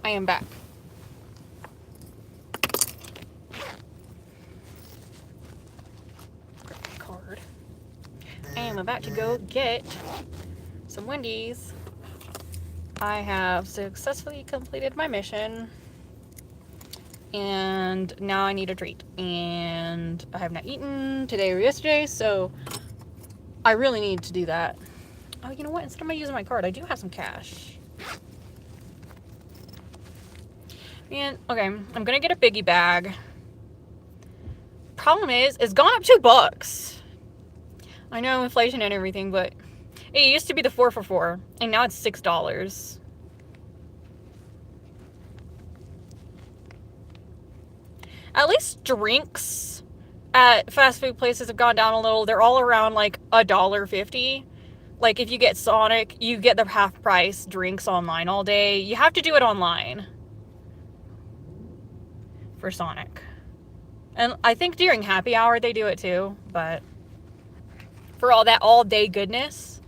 I am back. Card. I am about to go get some Wendy's. I have successfully completed my mission. And now I need a treat. And I have not eaten today or yesterday, so I really need to do that. Oh, you know what? Instead of using my card, I do have some cash. And, okay, I'm gonna get a Biggie Bag. Problem is, it's gone up $2. I know inflation and everything, but it used to be the 4 for $4, and now it's $6. At least drinks at fast food places have gone down a little. They're all around like $1.50. Like if you get Sonic, you get the half price drinks online all day. You have to do it online for Sonic. And I think during happy hour they do it too, but for all that all day goodness.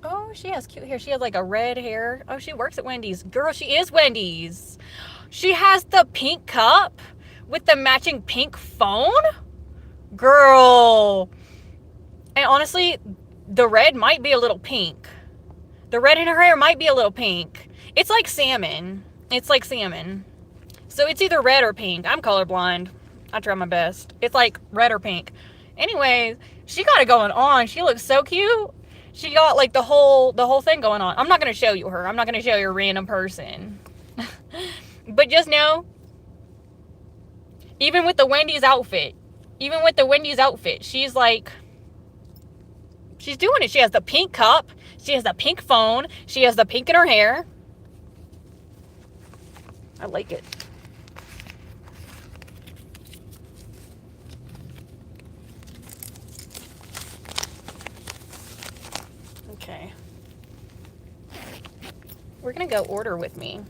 Oh, she has cute hair. She has like a red hair. Oh, she works at Wendy's. Girl, she is Wendy's. She has the pink cup with the matching pink phone. Girl. And honestly, the red might be a little pink. The red in her hair might be a little pink. It's like salmon. It's like salmon. So it's either red or pink. I'm colorblind. I try my best. It's like red or pink. Anyways, she got it going on. She looks so cute. She got like the whole thing going on. I'm not going to show you her. I'm not going to show you a random person. But just know, even with the Wendy's outfit, she's like, she's doing it. She has the pink cup. She has the pink phone. She has the pink in her hair. I like it. Okay. We're gonna go order with me.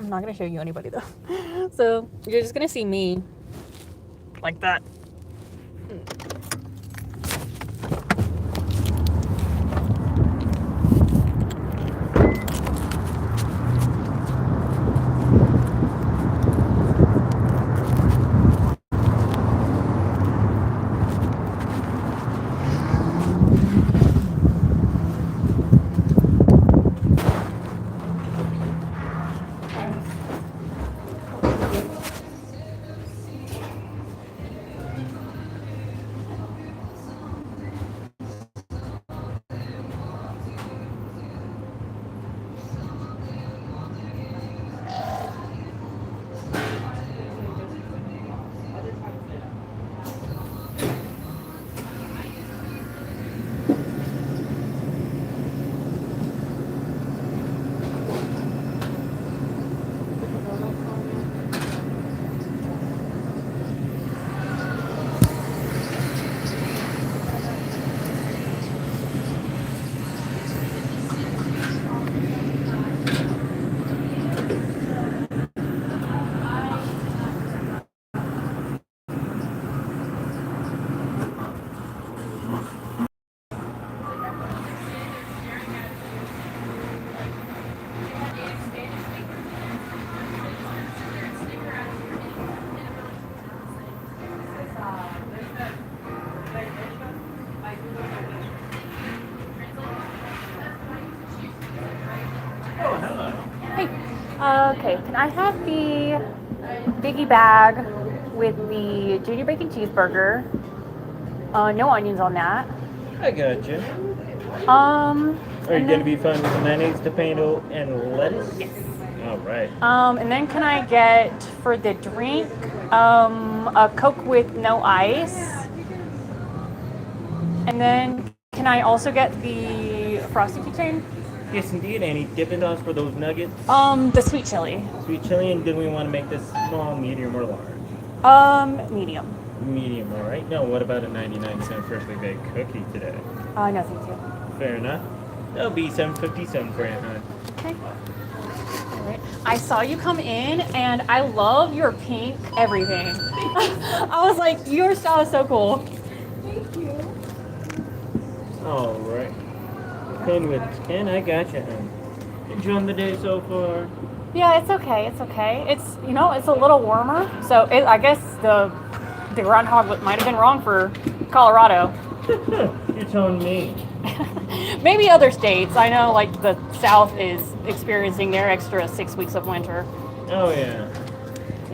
I'm not gonna show you anybody though. So you're just gonna see me like that. Hey, okay, can I have the Biggie Bag with the junior bacon cheeseburger? No onions on that. I got you. Are Are you gonna be fine with the mayonnaise, tomato, and lettuce? Yes. All right. And then can I get for the drink a Coke with no ice? And then can I also get the frosty keychain? Yes, indeed. Any Dippin' Dots for those nuggets? The sweet chili. Sweet chili, and do we want to make this small, medium, or large? Medium. Medium, all right. Now, what about a 99-cent freshly baked cookie today? No, thank you. Fair enough. That'll be $7.57 for you, hon. Okay. All right. I saw you come in, and I love your pink everything. I was like, your style is so cool. Thank you. All right. Pin with 10. I got you. Enjoying the day so far? Yeah, it's okay. It's okay. It's, you know, it's a little warmer. So I guess the groundhog might have been wrong for Colorado. You're telling me. Maybe other states. I know, like, the South is experiencing their extra 6 weeks of winter. Oh, yeah.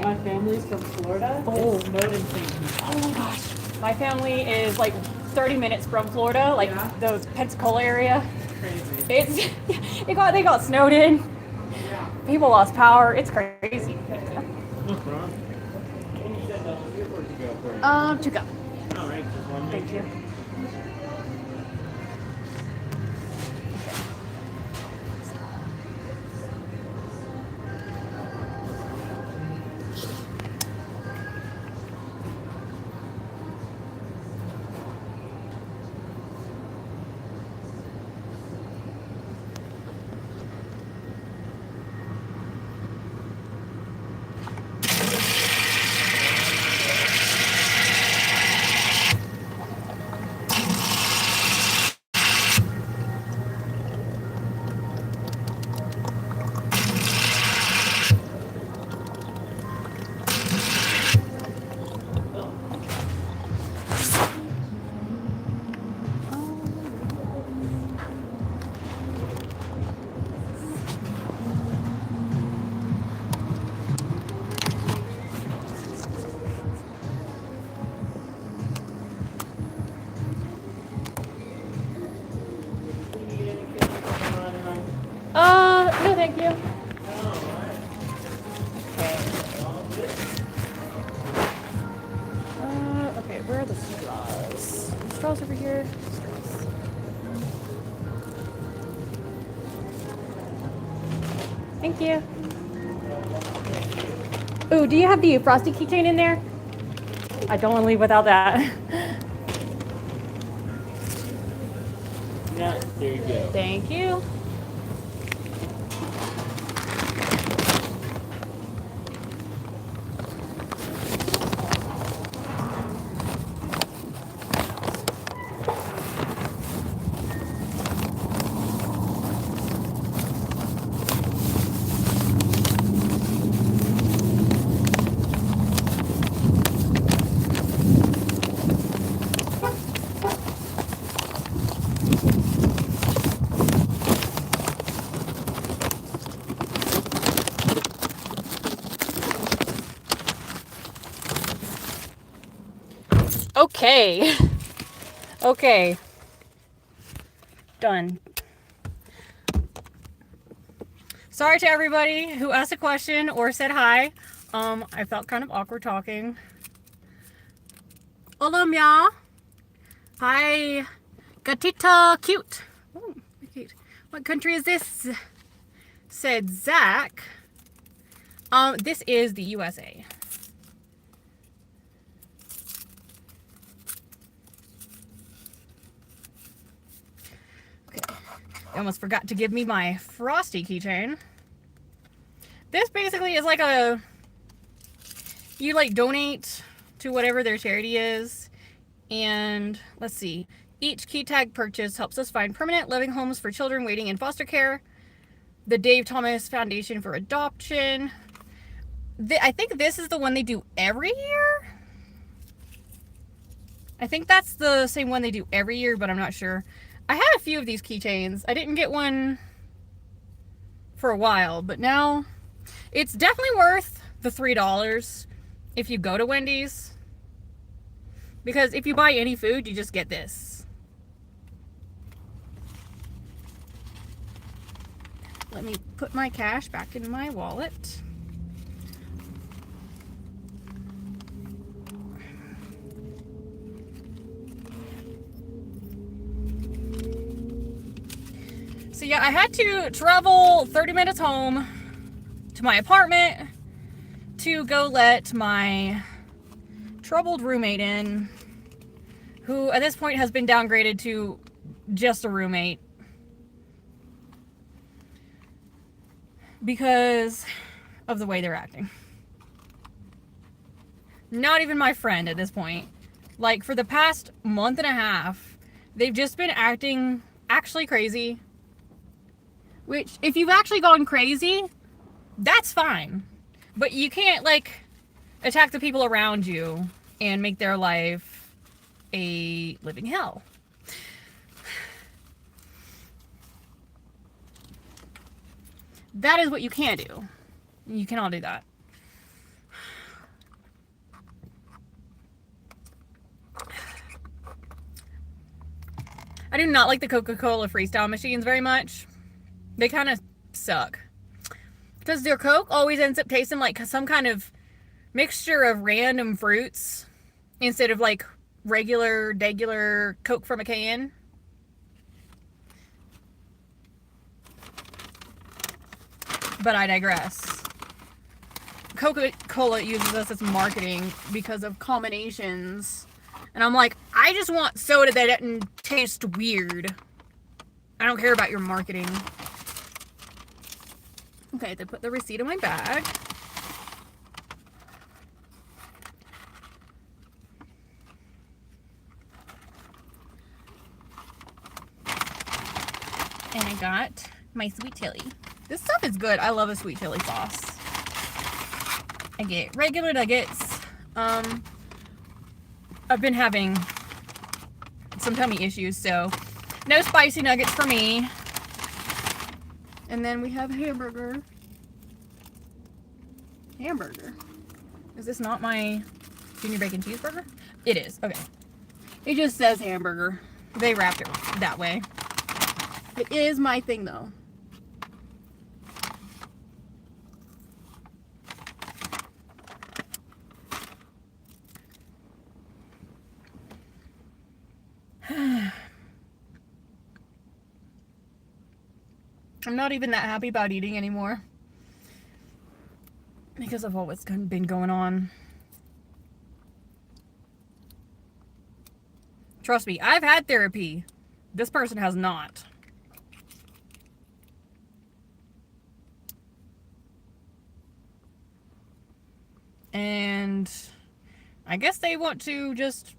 My family's from Florida. Oh. It snowed in St. Pete. Oh my gosh. My family is like 30 minutes from Florida, like the Pensacola area. Crazy. It's they got snowed in. Yeah. People lost power. It's crazy. What's wrong? And you said where to go first? To go. All right, just one. Thank you. No, thank you. Okay, where are the straws? Straws over here. Straws. Thank you. Ooh, do you have the frosty keychain in there? I don't want to leave without that. Yeah, there you go. Thank you. Okay. Okay. Done. Sorry to everybody who asked a question or said hi. I felt kind of awkward talking. Hola, mia. Hi. Gatita cute. Oh, cute. What country is this? Said Zach. This is the USA. I almost forgot to give me my frosty keychain. This basically is like you like donate to whatever their charity is. And let's see. Each key tag purchase helps us find permanent living homes for children waiting in foster care. The Dave Thomas Foundation for Adoption. I think this is the one they do every year. I think that's the same one they do every year, but I'm not sure. I had a few of these keychains. I didn't get one for a while, but now it's definitely worth the $3 if you go to Wendy's. Because if you buy any food, you just get this. Let me put my cash back in my wallet. So yeah, I had to travel 30 minutes home to my apartment to go let my troubled roommate in, who at this point has been downgraded to just a roommate because of the way they're acting. Not even my friend at this point. Like, for the past month and a half, they've just been acting actually crazy. Which, if you've actually gone crazy, that's fine. But you can't, like, attack the people around you and make their life a living hell. That is what you can do. You cannot do that. I do not like the Coca-Cola freestyle machines very much. They kind of suck. Because their Coke always ends up tasting like some kind of mixture of random fruits instead of like regular Coke from a can. But I digress. Coca-Cola uses us as marketing because of combinations. And I'm like, I just want soda that doesn't taste weird. I don't care about your marketing. Okay, they put the receipt in my bag. And I got my sweet chili. This stuff is good. I love a sweet chili sauce. I get regular nuggets. I've been having some tummy issues, so no spicy nuggets for me. And then we have hamburger. Hamburger. Is this not my junior bacon cheeseburger? It is. Okay. It just says hamburger. They wrapped it that way. It is my thing, though. I'm not even that happy about eating anymore because of all what's been going on. Trust me, I've had therapy. This person has not. And I guess they want to just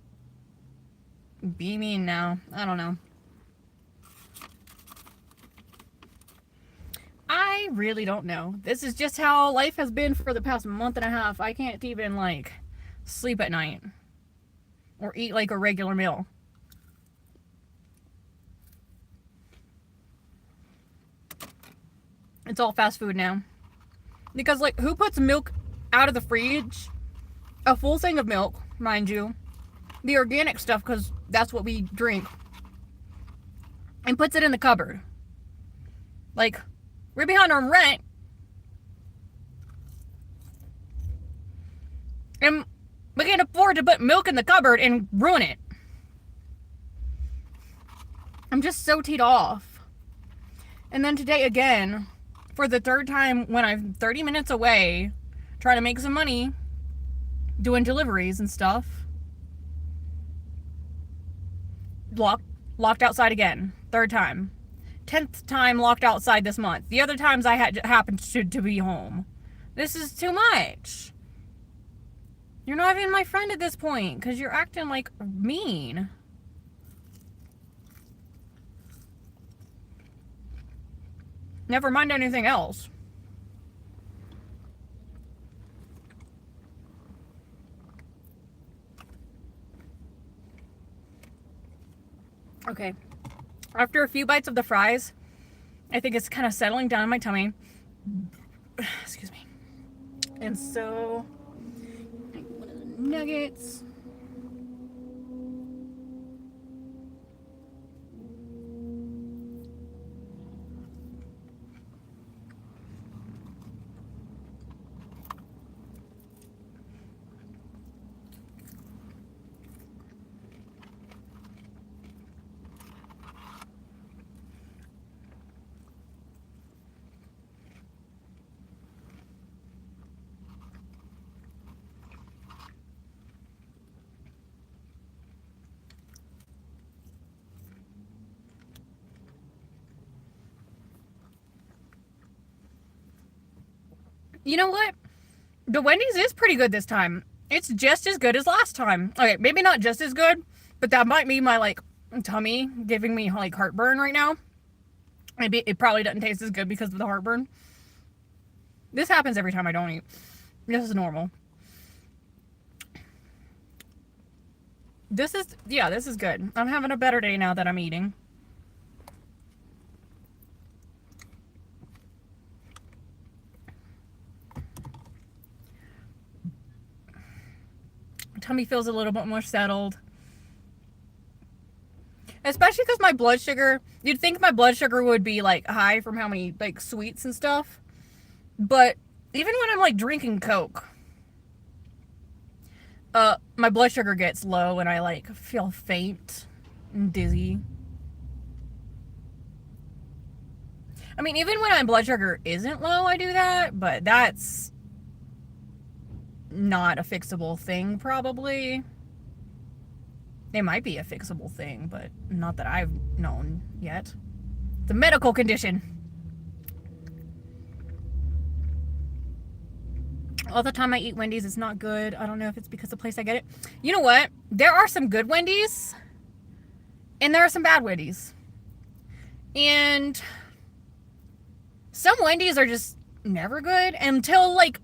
be mean now. I don't know. I really don't know. This is just how life has been for the past month and a half. I can't even, like, sleep at night. Or eat, like, a regular meal. It's all fast food now. Because, like, who puts milk out of the fridge? A full thing of milk, mind you. The organic stuff, because that's what we drink. And puts it in the cupboard. Like, we're behind on rent. And we can't afford to put milk in the cupboard and ruin it. I'm just so teed off. And then today again, for the third time when I'm 30 minutes away, trying to make some money, doing deliveries and stuff. Locked outside again. Third time. 10th time locked outside this month. The other times I happened to be home. This is too much. You're not even my friend at this point because you're acting like mean. Never mind anything else. Okay. After a few bites of the fries, I think it's kind of settling down in my tummy. Excuse me. And so, one of the nuggets. You know what? The Wendy's is pretty good this time. It's just as good as last time. Okay, maybe not just as good, but that might be my like tummy giving me like heartburn right now. Maybe it probably doesn't taste as good because of the heartburn. This happens every time I don't eat. This is normal. This is good. I'm having a better day now that I'm eating. Tummy feels a little bit more settled. Especially because my blood sugar, you'd think my blood sugar would be like high from how many like sweets and stuff. But even when I'm like drinking Coke, my blood sugar gets low and I like feel faint and dizzy. I mean, even when my blood sugar isn't low, I do that, but that's not a fixable thing, probably. It might be a fixable thing, but not that I've known yet. It's a medical condition. All the time I eat Wendy's, it's not good. I don't know if it's because of the place I get it. You know what? There are some good Wendy's, and there are some bad Wendy's. And some Wendy's are just never good until, like,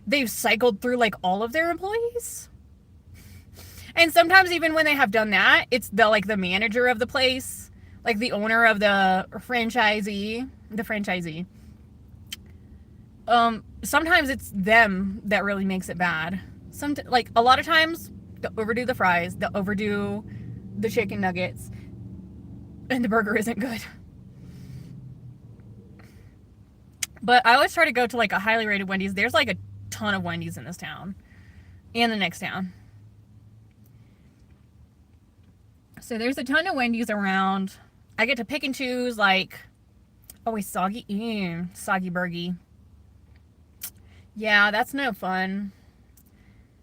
they've cycled through, like, all of their employees. And sometimes even when they have done that, it's the manager of the place, like the owner of the franchisee. Sometimes it's them that really makes it bad. Like a lot of times they'll overdo the fries, they'll overdo the chicken nuggets, and the burger isn't good. But I always try to go to like a highly rated Wendy's. There's like a ton of Wendy's in this town and the next town. So there's a ton of Wendy's around. I get to pick and choose, like, oh, it's soggy. Soggy burgie. Yeah, that's no fun.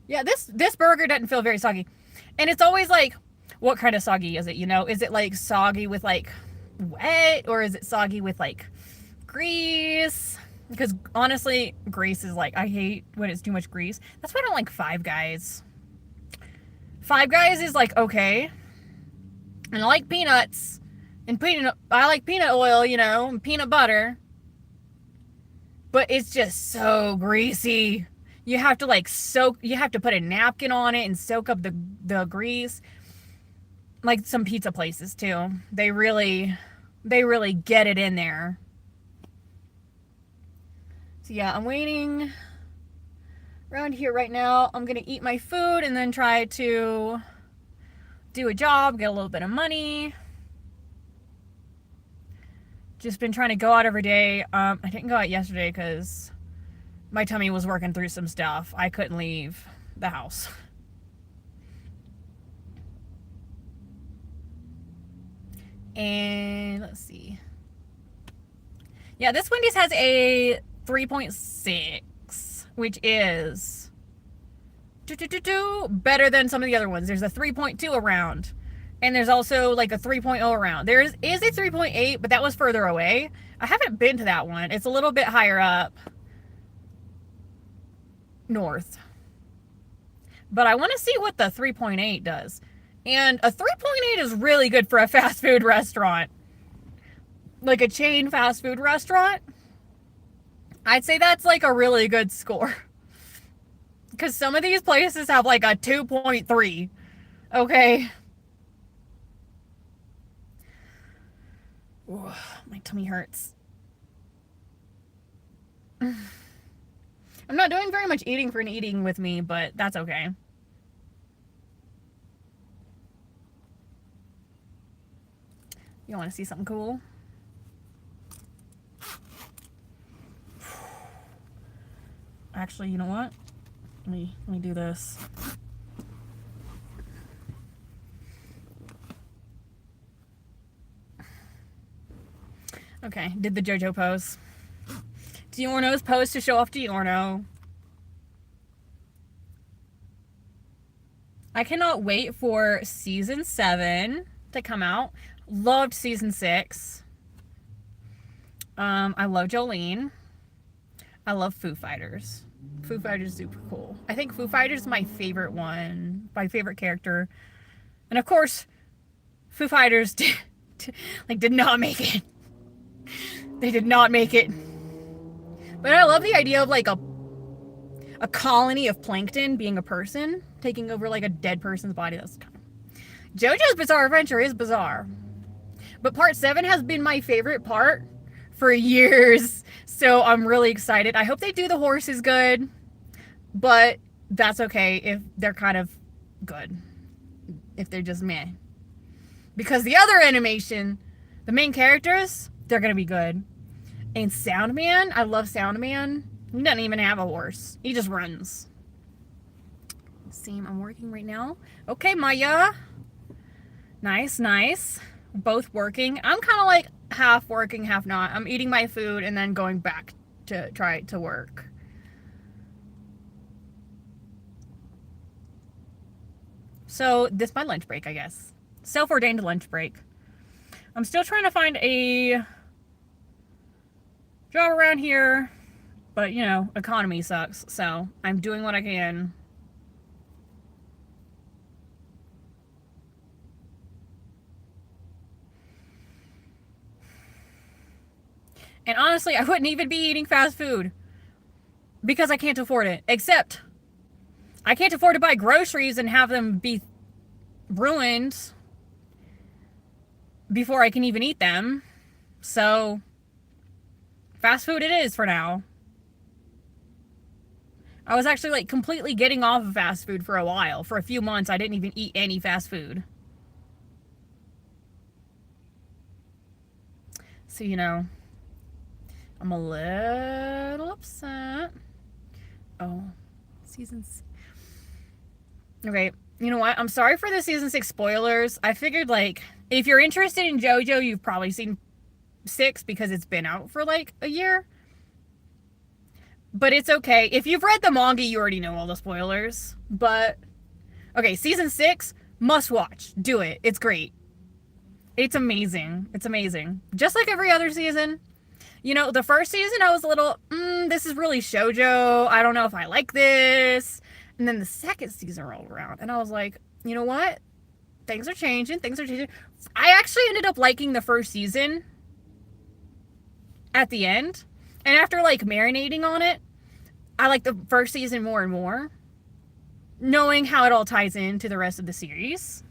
Yeah, this burger doesn't feel very soggy. And it's always like, what kind of soggy is it, you know? Is it like soggy with like wet, or is it soggy with like grease? Because honestly, grease is like, I hate when it's too much grease. That's why I don't like Five Guys. Five Guys is like, okay. And I like peanuts, and I like peanut oil, you know, and peanut butter. But it's just so greasy. You have to like you have to put a napkin on it and soak up the grease. Like some pizza places too. They really get it in there. So yeah, I'm waiting around here right now. I'm gonna eat my food and then try to do a job, get a little bit of money. Just been trying to go out every day. I didn't go out yesterday because my tummy was working through some stuff. I couldn't leave the house. And let's see. Yeah, this Wendy's has a 3.6, which is better than some of the other ones. There's a 3.2 around, and there's also like a 3.0 around. There is a 3.8, but that was further away. I haven't been to that one. It's a little bit higher up north, but I want to see what the 3.8 does. And a 3.8 is really good for a fast food restaurant, like a chain fast food restaurant. I'd say that's like a really good score. Because some of these places have like a 2.3. Okay. Ooh, my tummy hurts. I'm not doing very much eating for an eating with me, but that's okay. You want to see something cool? Actually, you know what? Let me do this. Okay, did the JoJo pose. Diorno's pose to show off Diorno. I cannot wait for season 7 to come out. Loved season 6. I love Jolene. I love Foo Fighters. Foo Fighters is super cool. I think Foo Fighters is my favorite one, my favorite character. And of course, Foo Fighters did not make it. They did not make it. But I love the idea of like a colony of plankton being a person, taking over like a dead person's body. That's kind of... JoJo's Bizarre Adventure is bizarre. But part 7 has been my favorite part for years. So I'm really excited. I hope they do the horses good. But that's okay if they're kind of good. If they're just meh. Because the other animation, the main characters, they're going to be good. And Soundman, I love Soundman. He doesn't even have a horse. He just runs. See, I'm working right now. Okay, Maya. Nice, nice. Both working. I'm kind of like half working, half not. I'm eating my food and then going back to try to work. So this is my lunch break, I guess. Self-ordained lunch break. I'm still trying to find a job around here, but you know, economy sucks, so I'm doing what I can. And honestly, I wouldn't even be eating fast food because I can't afford it. Except I can't afford to buy groceries and have them be ruined before I can even eat them. So fast food it is for now. I was actually like completely getting off of fast food for a while. For a few months, I didn't even eat any fast food. So, you know, I'm a little upset. Oh, seasons. Okay, you know what? I'm sorry for the season 6 spoilers. I figured, like, if you're interested in JoJo, you've probably seen 6 because it's been out for like a year. But it's okay. If you've read the manga, you already know all the spoilers. But, okay, season 6, must watch. Do it. It's great. It's amazing. It's amazing. Just like every other season. You know, the first season, I was a little, this is really shoujo. I don't know if I like this. And then the second season rolled around. And I was like, you know what? Things are changing. Things are changing. I actually ended up liking the first season at the end. And after, like, marinating on it, I like the first season more and more. Knowing how it all ties into the rest of the series.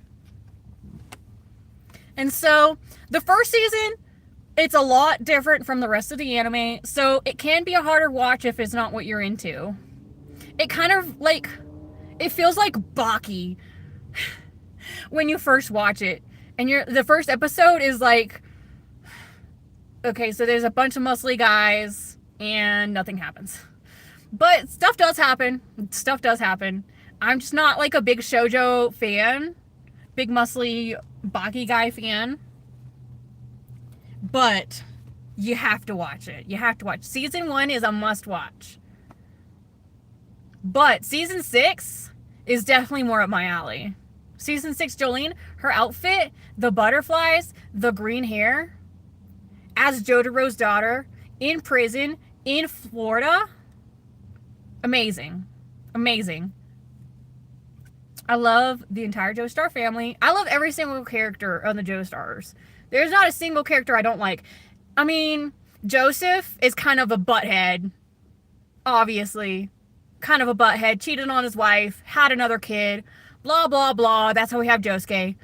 And so, the first season, it's a lot different from the rest of the anime. So, it can be a harder watch if it's not what you're into. It kind of, like, it feels like Baki when you first watch it. And the first episode is like, okay, so there's a bunch of muscly guys and nothing happens. But stuff does happen. Stuff does happen. I'm just not like a big shoujo fan. Big muscly Baki guy fan. But you have to watch it. You have to watch. Season 1 is a must watch. But season 6 is definitely more up my alley. Season 6 Jolene, her outfit, the butterflies, the green hair, as Jotaro's daughter, in prison, in Florida. Amazing. Amazing. I love the entire Joestar family. I love every single character on the Joestars. There's not a single character I don't like. I mean, Joseph is kind of a butthead. Obviously. Kind of a butthead. Cheated on his wife. Had another kid. Blah, blah, blah. That's how we have Josuke.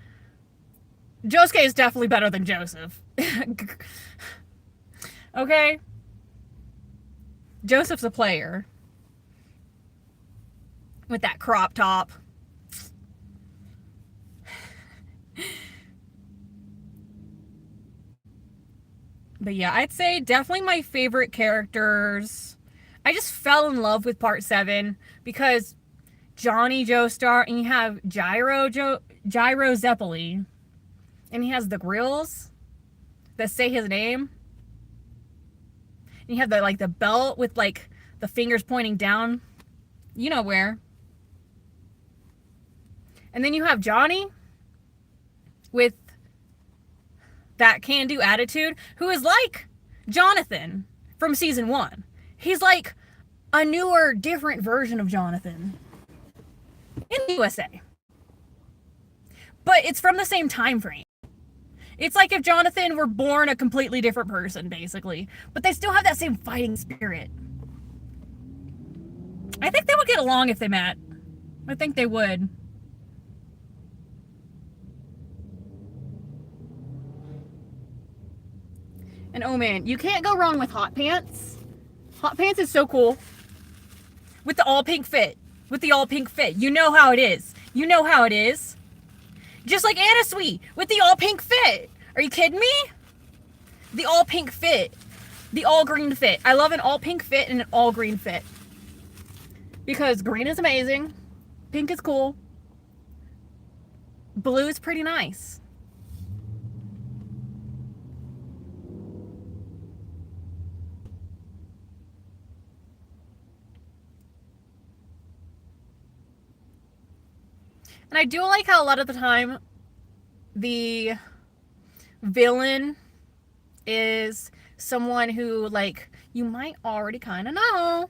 Josuke is definitely better than Joseph. Okay? Joseph's a player. With that crop top. But yeah, I'd say definitely my favorite characters. I just fell in love with part 7 because Johnny Joestar, and you have Gyro Zeppeli, and he has the grills that say his name. And you have the like the belt with like the fingers pointing down. You know where. And then you have Johnny with that can-do attitude, who is like Jonathan from season 1. He's like a newer, different version of Jonathan in the USA. But it's from the same time frame. It's like if Jonathan were born a completely different person, basically. But they still have that same fighting spirit. I think they would get along if they met. I think they would. And oh man, you can't go wrong with hot pants. Hot pants is so cool. With the all pink fit. With the all pink fit. You know how it is. You know how it is. Just like Anna Sweet with the all pink fit. Are you kidding me? The all pink fit. The all green fit. I love an all pink fit and an all green fit. Because green is amazing. Pink is cool. Blue is pretty nice. And I do like how a lot of the time the villain is someone who, like, you might already kind of know.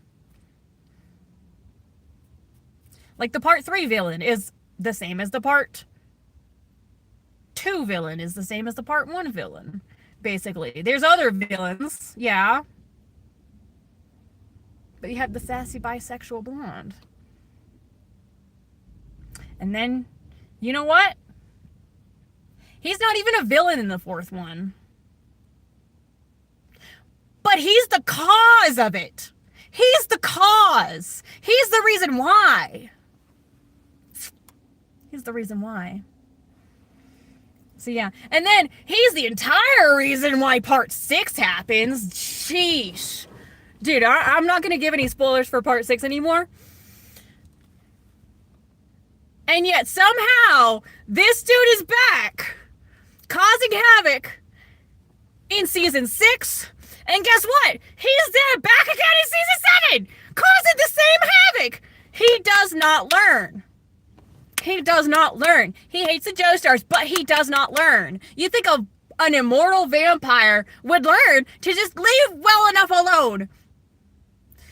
Like the part 3 villain is the same as the part 2 villain is the same as the part 1 villain, basically. There's other villains, yeah. But you have the sassy bisexual blonde. And then, you know what? He's not even a villain in the 4th one. But he's the cause of it. He's the cause. He's the reason why. He's the reason why. So yeah. And then he's the entire reason why part 6 happens. Sheesh. Dude, I'm not going to give any spoilers for part 6 anymore. And yet somehow this dude is back, causing havoc in season 6. And guess what? He's there back again in season 7, causing the same havoc. He does not learn. He does not learn. He hates the Joestars, but he does not learn. You think an immortal vampire would learn to just leave well enough alone.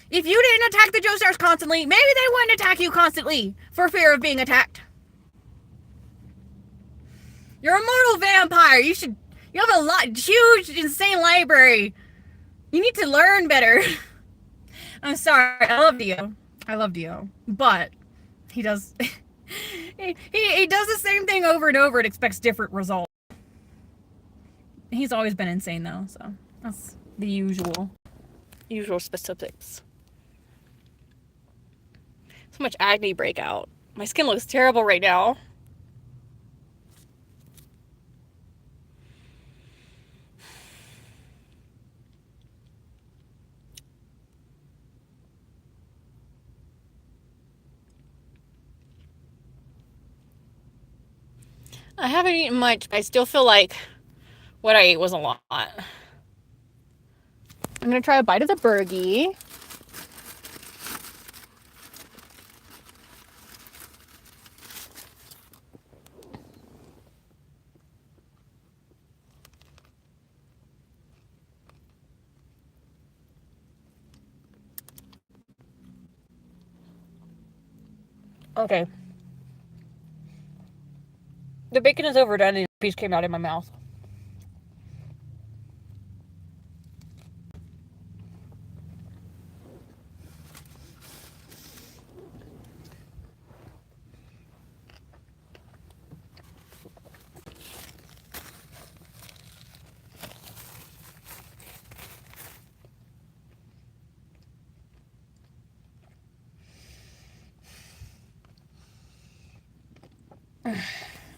If you didn't attack the Joestars constantly, maybe they wouldn't attack you constantly for fear of being attacked. You're a mortal vampire. You have a huge, insane library. You need to learn better. I'm sorry. I loved you. I loved you. But he does, he does the same thing over and over and expects different results. He's always been insane though, so that's the usual specifics. So much acne breakout. My skin looks terrible right now. I haven't eaten much. I still feel like what I ate was a lot. I'm gonna try a bite of the burgie. Okay. The bacon is overdone and a piece came out in my mouth.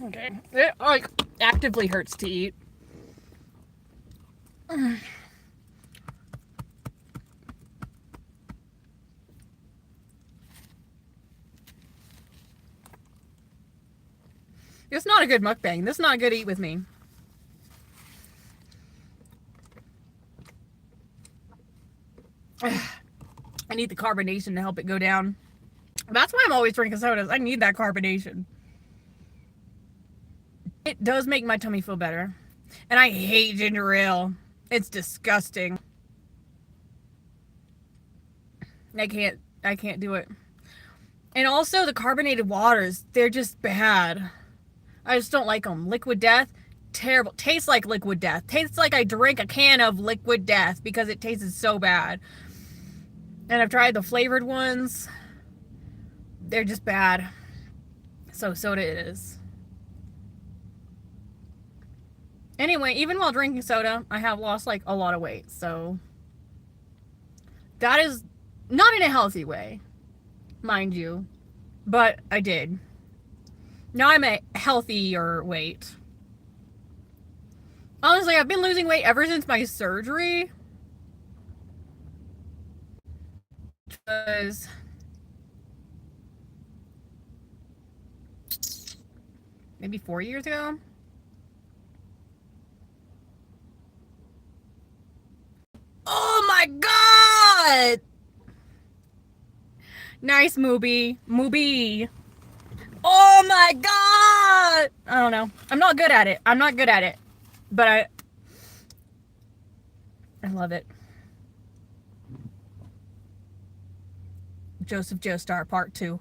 Okay. It like actively hurts to eat. It's not a good mukbang. This is not a good eat with me. I need the carbonation to help it go down. That's why I'm always drinking sodas. I need that carbonation. It does make my tummy feel better. And I hate ginger ale. It's disgusting. I can't do it. And also the carbonated waters, they're just bad. I just don't like them. Liquid Death, terrible. Tastes like liquid death. Tastes like I drank a can of liquid death because it tasted so bad. And I've tried the flavored ones. They're just bad. So soda it is. Anyway, even while drinking soda, I have lost like a lot of weight. So that is not in a healthy way, mind you. But I did. Now I'm a healthier weight. Honestly, I've been losing weight ever since my surgery. Which was maybe 4 years ago. Oh my god! Nice movie. Movie. Oh my god! I don't know. I'm not good at it. I'm not good at it. But I love it. Joseph Joestar Part 2.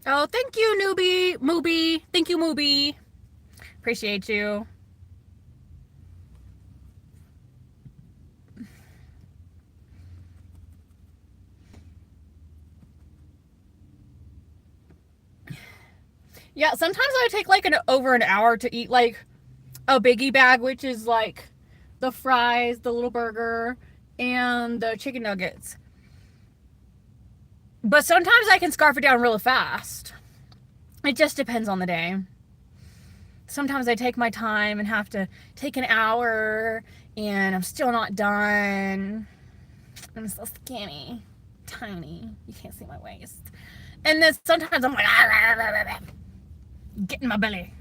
Oh, thank you, newbie. Moobie. Thank you, Moobie. Appreciate you. Yeah, sometimes I take like over an hour to eat like a Biggie Bag, which is like the fries, the little burger, and the chicken nuggets. But sometimes I can scarf it down really fast. It just depends on the day. Sometimes I take my time and have to take an hour and I'm still not done. I'm so skinny. Tiny. You can't see my waist. And then sometimes I'm like, get in my belly.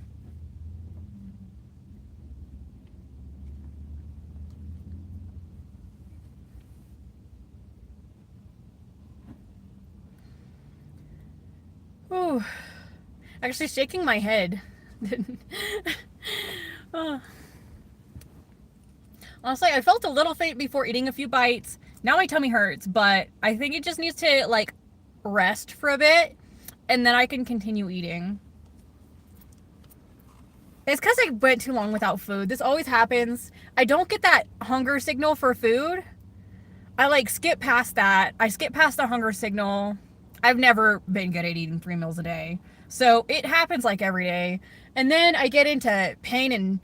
Ooh. Actually shaking my head. Oh. Honestly, I felt a little faint before eating a few bites. Now my tummy hurts, but I think it just needs to like rest for a bit and then I can continue eating. It's because I went too long without food. This always happens. I don't get that hunger signal for food. I like skip past that. I skip past the hunger signal. I've never been good at eating 3 meals a day. So it happens like every day. And then I get into pain and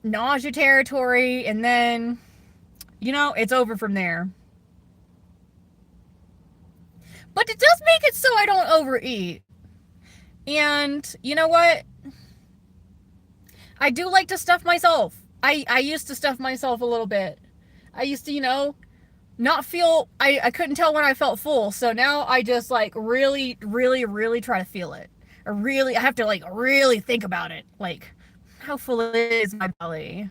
nausea territory. And then, you know, it's over from there. But it does make it so I don't overeat. And you know what? I do like to stuff myself. I used to stuff myself a little bit. I used to, you know, not feel, I couldn't tell when I felt full. So now I just like really try to feel it. I have to like really think about it. Like, how full is my belly?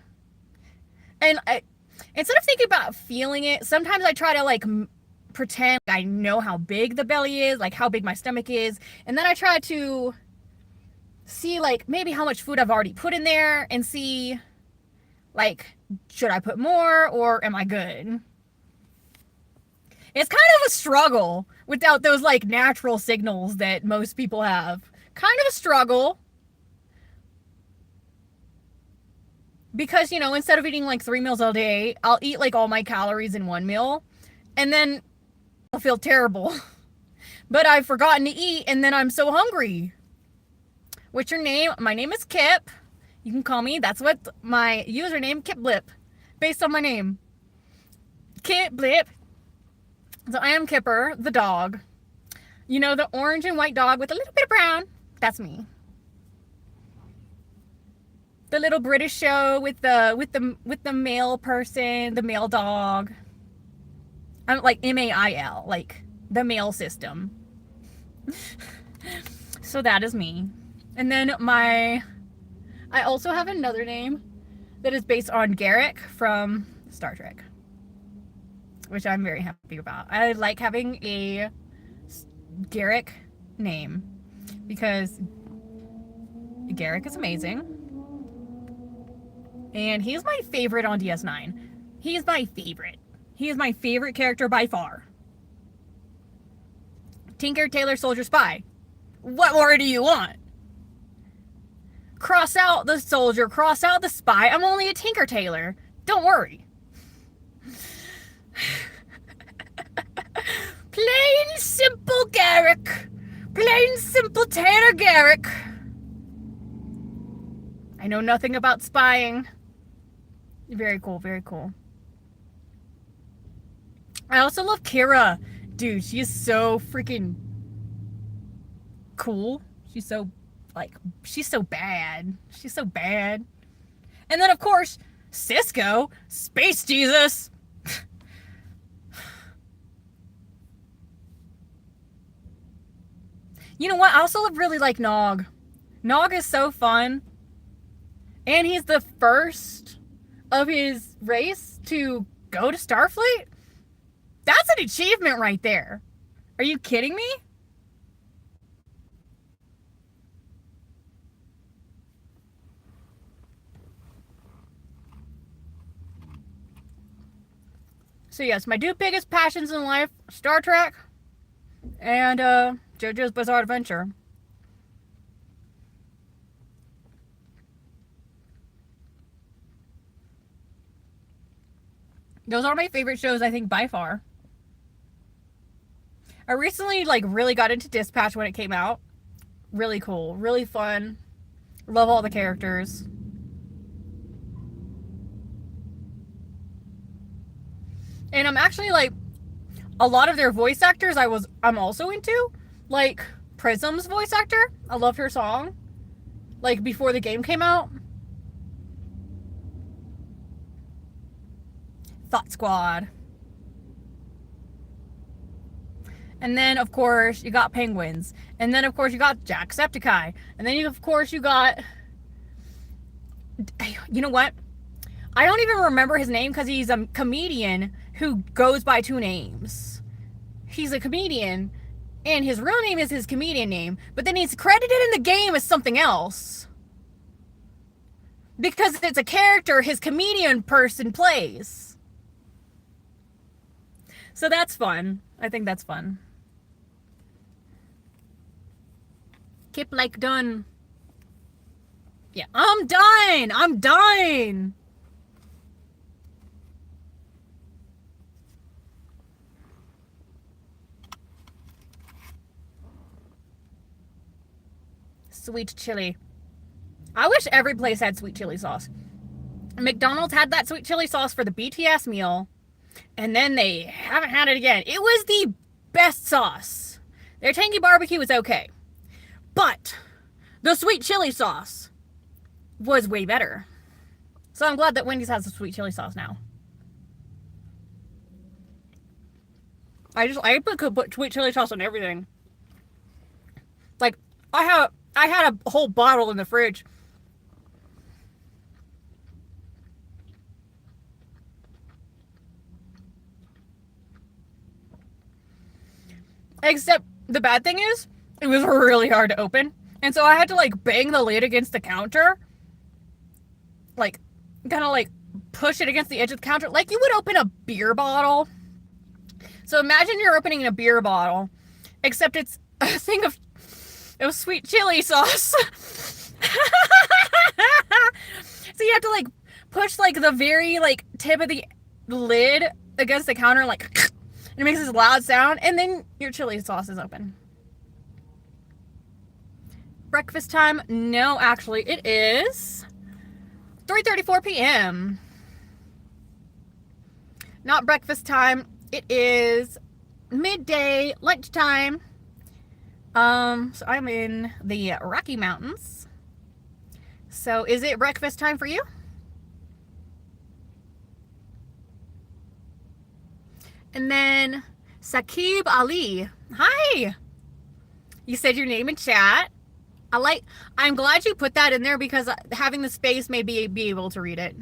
And instead of thinking about feeling it, sometimes I try to like pretend I know how big the belly is, like how big my stomach is. And then I try to see like maybe how much food I've already put in there and see like, should I put more or am I good? It's kind of a struggle without those like natural signals that most people have. Kind of a struggle. Because, you know, instead of eating like 3 meals a day, I'll eat like all my calories in 1 meal and then I'll feel terrible. But I've forgotten to eat and then I'm so hungry. What's your name? My name is Kip. You can call me. That's what my username, Kip Blip, based on my name. Kip Blip. So I am Kipper, the dog. You know, the orange and white dog with a little bit of brown. That's me. The little British show with the male person, the male dog. I'm like MAIL, like the male system. So that is me. And then I also have another name that is based on Garrick from Star Trek, which I'm very happy about. I like having a Garrick name because Garrick is amazing. And he's my favorite on DS9. He's my favorite. He is my favorite character by far. Tinker, Tailor, Soldier, Spy. What more do you want? Cross out the soldier, cross out the spy. I'm only a Tinker Tailor. Don't worry. Plain simple Garrick. Plain simple Tailor Garrick. I know nothing about spying. Very cool, very cool. I also love Kira. Dude, she is so freaking cool. She's so, like, she's so bad. She's so bad. And then, of course, Cisco, Space Jesus. You know what? I also really like Nog. Nog is so fun. And he's the first of his race to go to Starfleet. That's an achievement right there. Are you kidding me? So yes, my two biggest passions in life, Star Trek and JoJo's Bizarre Adventure. Those are my favorite shows, I think, by far. I recently, like, really got into Dispatch when it came out. Really cool. Really fun. Love all the characters. And I'm actually, like, a lot of their voice actors I'm also into. Like, Prism's voice actor. I loved her song. Like, before the game came out. Thought Squad. And then, of course, you got Penguins. And then, of course, you got Jacksepticeye. And then, of course, you got... You know what? I don't even remember his name because he's a comedian who goes by two names. He's a comedian, and his real name is his comedian name, but then he's credited in the game as something else. Because it's a character his comedian person plays. So that's fun. I think that's fun. Kip like done. Yeah, I'm done. I'm done. Sweet chili. I wish every place had sweet chili sauce. McDonald's had that sweet chili sauce for the BTS meal, and then they haven't had it again. It was the best sauce. Their tangy barbecue was okay, but the sweet chili sauce was way better. So I'm glad that Wendy's has the sweet chili sauce now. I put sweet chili sauce on everything. Like, I had a whole bottle in the fridge. Except the bad thing is, it was really hard to open. And so I had to, like, bang the lid against the counter. Like, kind of, like, push it against the edge of the counter. Like you would open a beer bottle. So imagine you're opening a beer bottle. Except it's a thing of sweet chili sauce. So you have to, like, push, like, the very, like, tip of the lid against the counter, like, and it makes this loud sound, and then your chili sauce is open. Breakfast time? No, actually, it is 3:34 p.m. Not breakfast time. It is midday, lunchtime. So I'm in the Rocky Mountains. So is it breakfast time for you? And then Saqib Ali. Hi. You said your name in chat. I'm glad you put that in there because having the space made me be able to read it.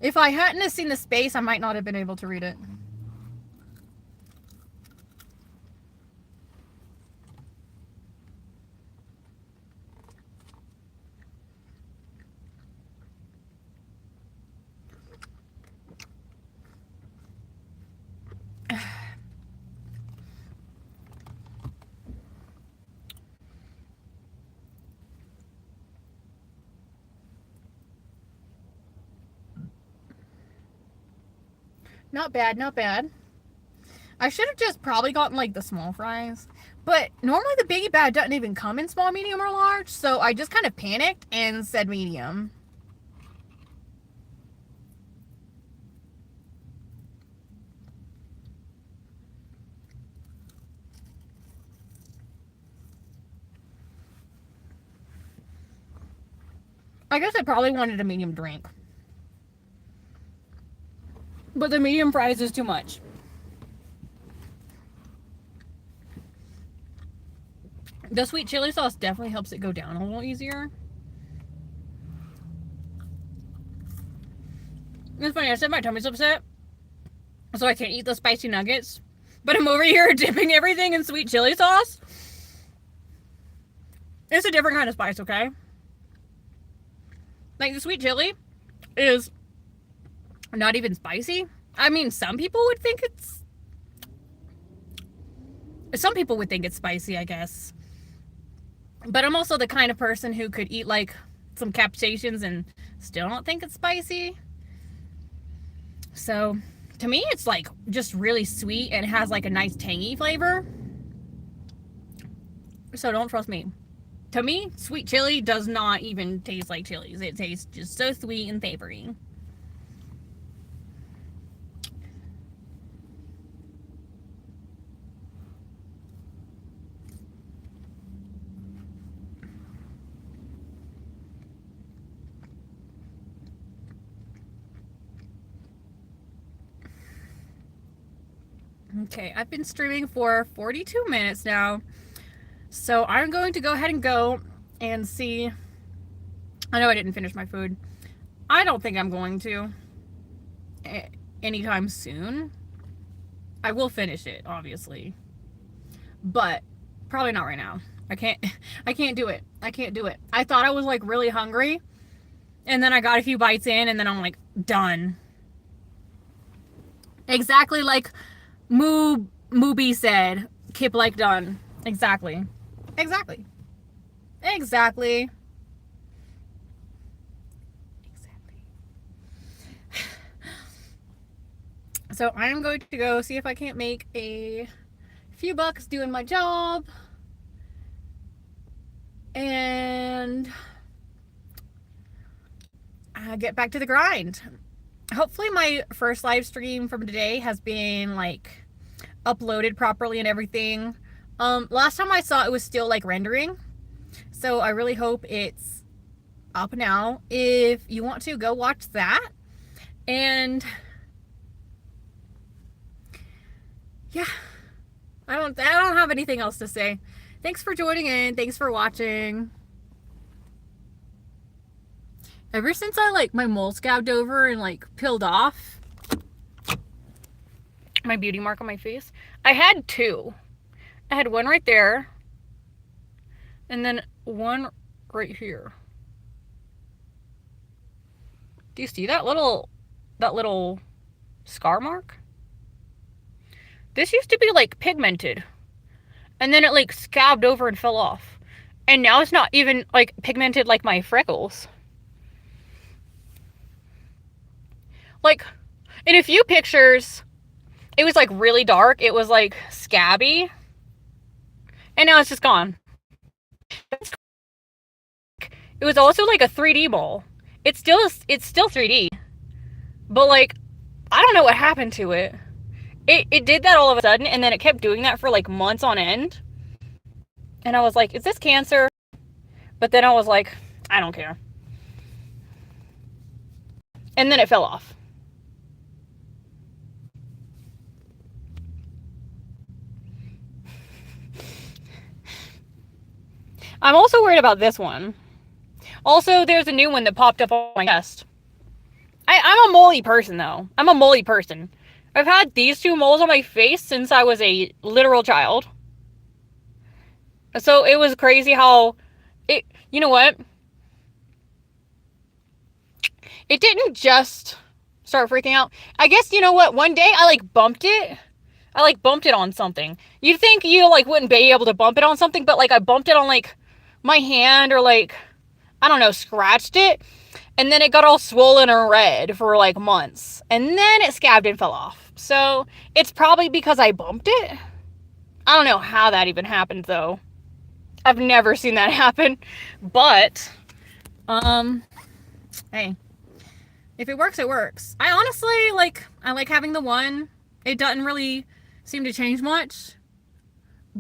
If I hadn't have seen the space, I might not have been able to read it. Not bad, not bad. I should have just probably gotten like the small fries. But normally the Biggie Bag doesn't even come in small, medium, or large. So I just kind of panicked and said medium. I guess I probably wanted a medium drink. But the medium fries is too much. The sweet chili sauce definitely helps it go down a little easier. It's funny, I said my tummy's upset, so I can't eat the spicy nuggets. But I'm over here dipping everything in sweet chili sauce. It's a different kind of spice, okay? Like, the sweet chili is not even spicy. I mean, some people would think it's spicy, I guess. But I'm also the kind of person who could eat, like, some capsaicins and still don't think it's spicy. So, to me, it's, like, just really sweet and it has, like, a nice tangy flavor. So, don't trust me. To me, sweet chili does not even taste like chilies. It tastes just so sweet and savory. Okay, I've been streaming for 42 minutes now. So I'm going to go ahead and go and see. I know I didn't finish my food. I don't think I'm going to anytime soon. I will finish it, obviously. But probably not right now. I can't do it. I can't do it. I thought I was like really hungry. And then I got a few bites in and then I'm like, done. Exactly like Mooby said. Kip like done. Exactly. Exactly. Exactly. Exactly. So I'm going to go see if I can't make a few bucks doing my job. And get back to the grind. Hopefully my first live stream from today has been like uploaded properly and everything. Last time I saw it was still like rendering. So I really hope it's up now. If you want to, go watch that. And yeah, I don't have anything else to say. Thanks for joining in. Thanks for watching. Ever since I like my mole scabbed over and like peeled off my beauty mark on my face, I had two. I had one right there and then one right here. Do you see that little scar mark? This used to be like pigmented and then it like scabbed over and fell off. And now it's not even like pigmented like my freckles. Like in a few pictures it was like really dark. It was like scabby. And now it's just gone. It was also like a 3D mole. It's still 3D. But like I don't know what happened to it. It did that all of a sudden and then it kept doing that for like months on end. And I was like, is this cancer? But then I was like, I don't care. And then it fell off. I'm also worried about this one. Also, there's a new one that popped up on my chest. I'm a moley person, though. I'm a moley person. I've had these two moles on my face since I was a literal child. So it was crazy how it, you know what? It didn't just start freaking out. I guess, you know what? One day I like bumped it. I like bumped it on something. You'd think you like wouldn't be able to bump it on something, but like I bumped it on like my hand or like I don't know, scratched it, and then it got all swollen and red for like months, and then it scabbed and fell off. So it's probably because I bumped it. I don't know how that even happened though. I've never seen that happen, but hey, if it works, it works. I honestly I like having the one. It doesn't really seem to change much,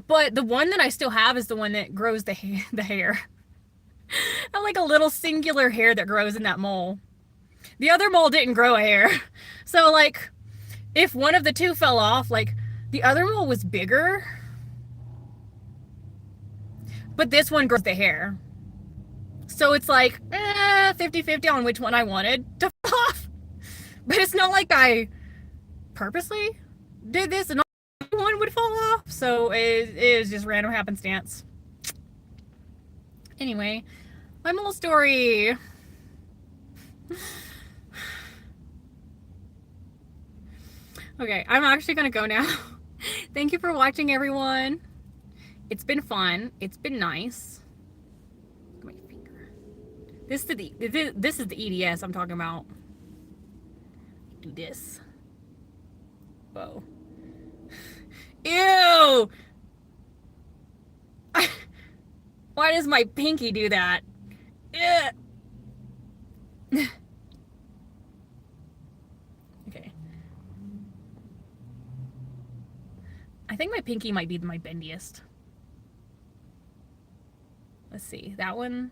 but the one that I still have is the one that grows the hair. I have like a little singular hair that grows in that mole. The other mole didn't grow a hair. So like if one of the two fell off, like the other mole was bigger, but this one grows the hair. So it's like 50-50 on which one I wanted to fall off. But it's not like I purposely did this and one would fall off. So it is just random happenstance. Anyway, my mole story. Okay, I'm actually gonna go now. Thank you for watching, everyone. It's been fun. It's been nice. My finger. This is the EDS I'm talking about. Do this. Whoa. Ew! Why does my pinky do that? Ugh. Okay. I think my pinky might be my bendiest. Let's see. That one.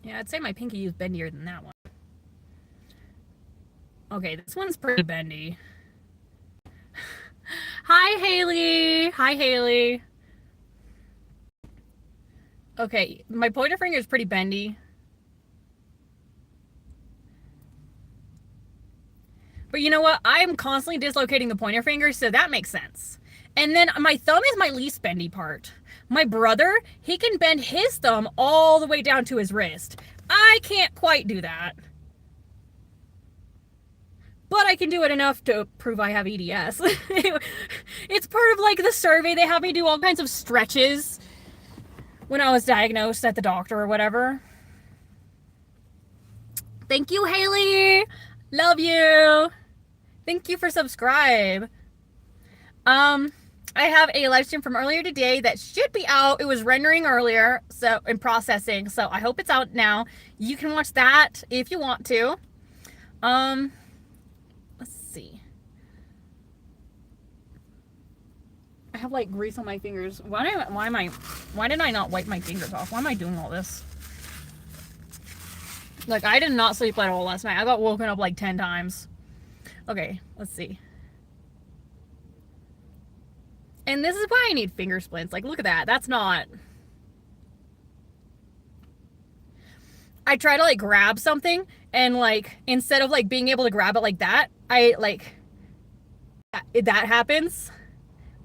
Yeah, I'd say my pinky is bendier than that one. Okay, this one's pretty bendy. Hi, Haley. Hi, Haley. Okay, my pointer finger is pretty bendy. But you know what? I'm constantly dislocating the pointer finger, so that makes sense. And then my thumb is my least bendy part. My brother, he can bend his thumb all the way down to his wrist. I can't quite do that. But I can do it enough to prove I have EDS. It's part of like the survey. They have me do all kinds of stretches when I was diagnosed at the doctor or whatever. Thank you, Haley. Love you. Thank you for subscribe. I have a live stream from earlier today that should be out. It was rendering earlier, so and processing. So I hope it's out now. You can watch that if you want to. Let's see. I have like grease on my fingers. Why did I not wipe my fingers off? Why am I doing all this? Like, I did not sleep at all last night. I got woken up like 10 times. Okay, let's see. And this is why I need finger splints. Like, look at that. That's not... I try to, like, grab something, and, like, instead of, like, being able to grab it like that, I, like... that happens.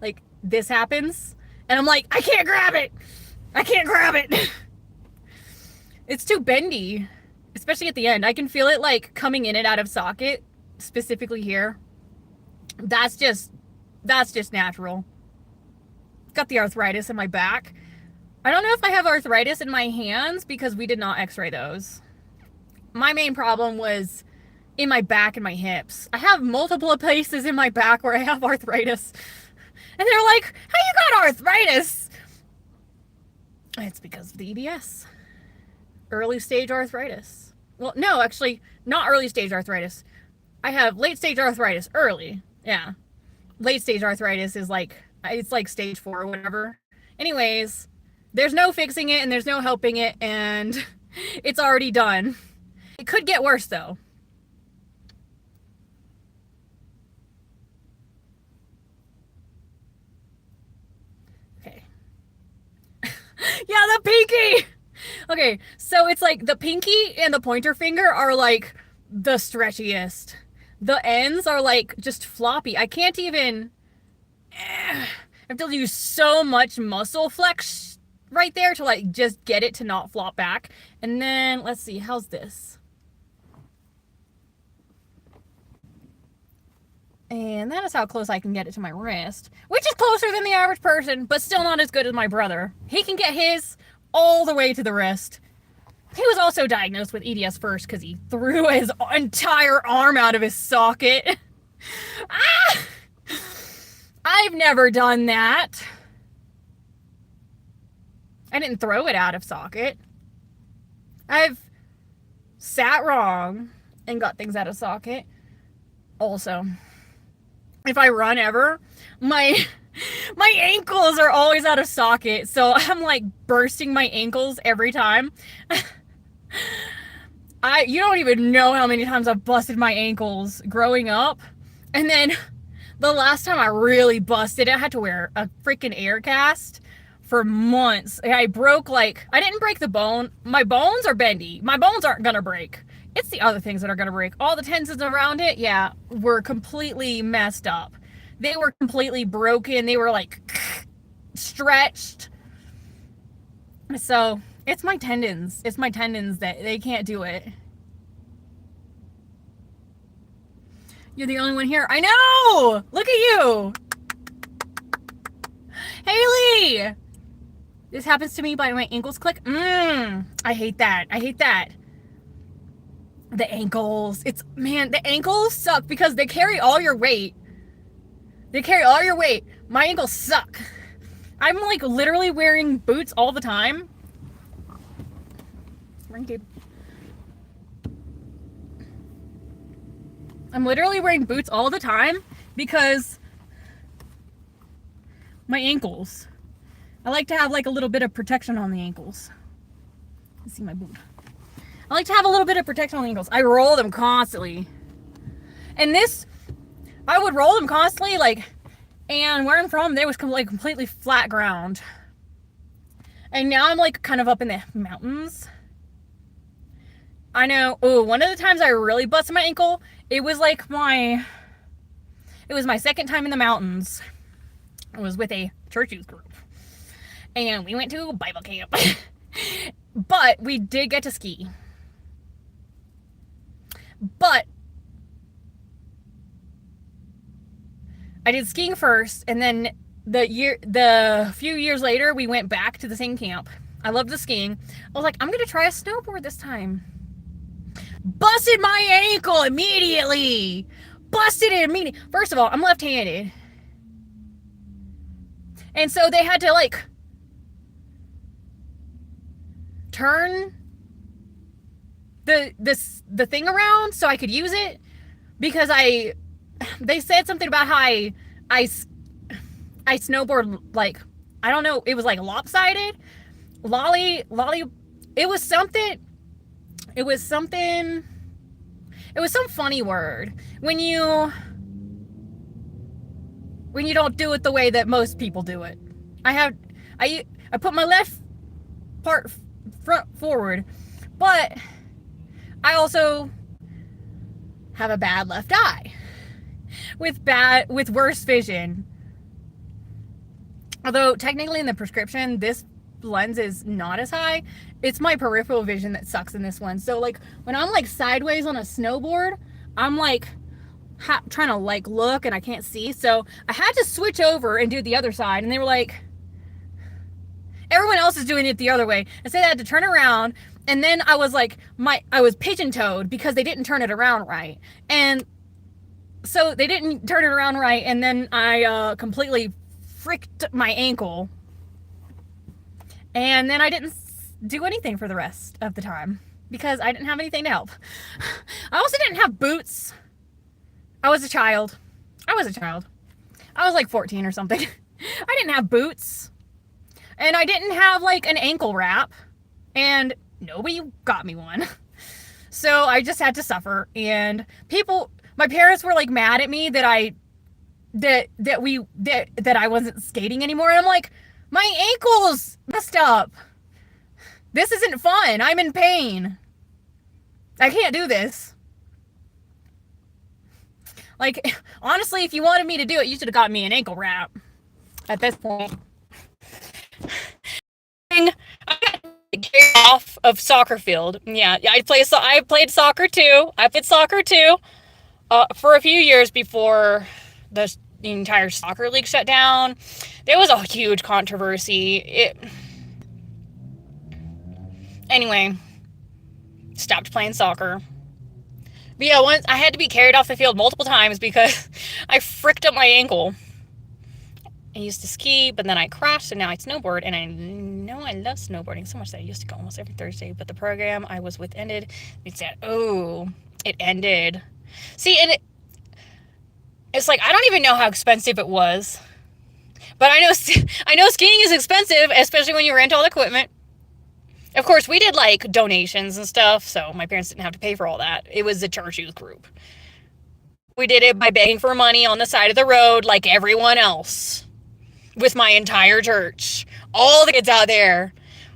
Like, this happens. And I'm like, I can't grab it! I can't grab it! It's too bendy. Especially at the end. I can feel it, like, coming in and out of socket. Specifically here. That's just natural. Got the arthritis in my back. I don't know if I have arthritis in my hands because we did not x-ray those. My main problem was in my back and my hips. I have multiple places in my back where I have arthritis. And they're like, how you got arthritis? It's because of the EDS. Early stage arthritis. Well, no, actually, not early stage arthritis. I have late stage arthritis. Early. Yeah. Late stage arthritis is like, it's like stage 4 or whatever. Anyways, there's no fixing it and there's no helping it, and it's already done. It could get worse though. Okay. Yeah, the pinky! Okay, so it's like the pinky and the pointer finger are like the stretchiest. The ends are like just floppy. I can't even... I have to use so much muscle flex right there to like just get it to not flop back. And then let's see, how's this? And that is how close I can get it to my wrist, which is closer than the average person, but still not as good as my brother. He can get his all the way to the wrist. He was also diagnosed with EDS first because he threw his entire arm out of his socket. Ah! I've never done that. I didn't throw it out of socket. I've sat wrong and got things out of socket. Also, if I run ever, my ankles are always out of socket, so I'm like bursting my ankles every time. You don't even know how many times I've busted my ankles growing up. And then the last time I really busted it, I had to wear a freaking air cast for months. I didn't break the bone. My bones are bendy. My bones aren't gonna break. It's the other things that are gonna break. All the tendons around it, yeah, were completely messed up. They were completely broken. They were like stretched. So it's my tendons. It's my tendons that they can't do it. You're the only one here. I know! Look at you! Haley! This happens to me by my ankles click. I hate that. I hate that. The ankles. The ankles suck because they carry all your weight. They carry all your weight. My ankles suck. I'm like literally wearing boots all the time. I'm literally wearing boots all the time because my ankles. I like to have like a little bit of protection on the ankles. Let's see my boot. I like to have a little bit of protection on the ankles. I roll them constantly. And I would roll them constantly, and where I'm from, there was like completely flat ground. And now I'm like kind of up in the mountains. I know, one of the times I really busted my ankle, it was my second time in the mountains. I was with a church youth group. And we went to Bible camp. But we did get to ski. But I did skiing first, and then the few years later, we went back to the same camp. I loved the skiing. I was like, I'm gonna try a snowboard this time. Busted my ankle immediately. Busted it immediately. First of all, I'm left-handed. And so they had to turn the thing around so I could use it, because they said something about how I snowboard, I don't know, it was like lopsided, lolly, it was some funny word when you don't do it the way that most people do it. I put my left part front forward, but I also have a bad left eye with worse vision. Although technically in the prescription, this lens is not as high. It's my peripheral vision that sucks in this one. So when I'm sideways on a snowboard, I'm trying to look and I can't see. So I had to switch over and do the other side. And they were like, everyone else is doing it the other way. And so I had to turn around. And then I was I was pigeon-toed because they didn't turn it around right. And so they didn't turn it around right. And then I completely fricked my ankle. And then I didn't do anything for the rest of the time because I didn't have anything to help. I also didn't have boots. I was a child. I was 14 or something. I didn't have boots. And I didn't have an ankle wrap. And nobody got me one. So I just had to suffer. And my parents were mad at me that I wasn't skating anymore. And I'm like, my ankle's messed up. This isn't fun. I'm in pain. I can't do this. Honestly, if you wanted me to do it, you should have gotten me an ankle wrap at this point. I got carried off of soccer field. Yeah, I played soccer too. I played soccer too. For a few years before the entire soccer league shut down, there was a huge controversy. Anyway, stopped playing soccer. But yeah, once I had to be carried off the field multiple times because I fricked up my ankle. I used to ski, but then I crashed, and now I snowboard, and I know I love snowboarding so much that I used to go almost every Thursday, but the program I was with ended. It said, oh, it ended. See, and it's like, I don't even know how expensive it was, but I know skiing is expensive, especially when you rent all the equipment. Of course, we did like donations and stuff, so my parents didn't have to pay for all that. It was a church youth group. We did it by begging for money on the side of the road like everyone else. With my entire church. All the kids out there.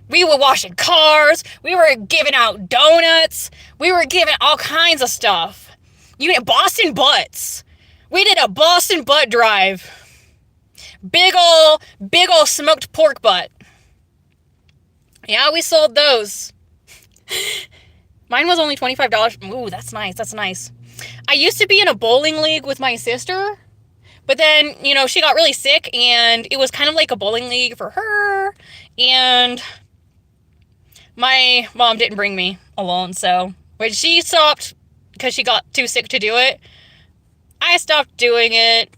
We were washing cars. We were giving out donuts. We were giving all kinds of stuff. You get Boston butts. We did a Boston butt drive. Big ol' smoked pork butt. Yeah, we sold those. Mine was only $25. Ooh, that's nice. That's nice. I used to be in a bowling league with my sister. But then, you know, she got really sick, and it was kind of like a bowling league for her, and my mom didn't bring me alone, so when she stopped because she got too sick to do it, I stopped doing it.